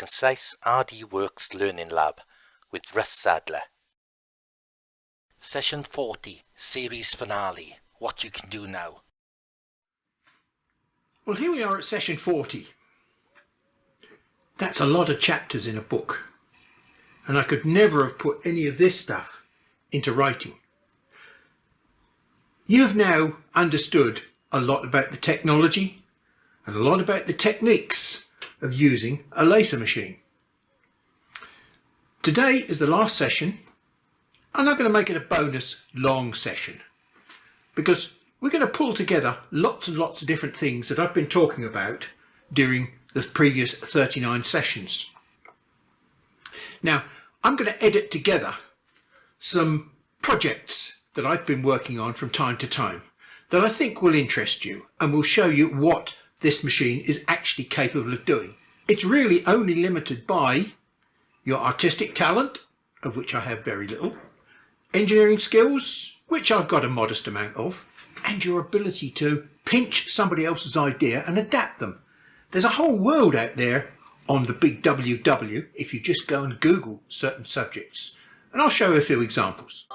concise RD Works Learning Lab with Russ Sadler. Session 40, Series Finale, What You Can Do Now. Well, here we are at session 40. That's a lot of chapters in a book, and I could never have put any of this stuff into writing. You've now understood a lot about the technology and a lot about the techniques of using a laser machine. Today is the last session, and I'm going to make it a bonus long session because we're going to pull together lots and lots of different things that I've been talking about during the previous 39 sessions. Now, I'm going to edit together some projects that I've been working on from time to time that I think will interest you and will show you what this machine is actually capable of doing. It's really only limited by your artistic talent, of which I have very little, engineering skills, which I've got a modest amount of, and your ability to pinch somebody else's idea and adapt them. There's a whole world out there on the big WW if you just go and Google certain subjects, and I'll show you a few examples.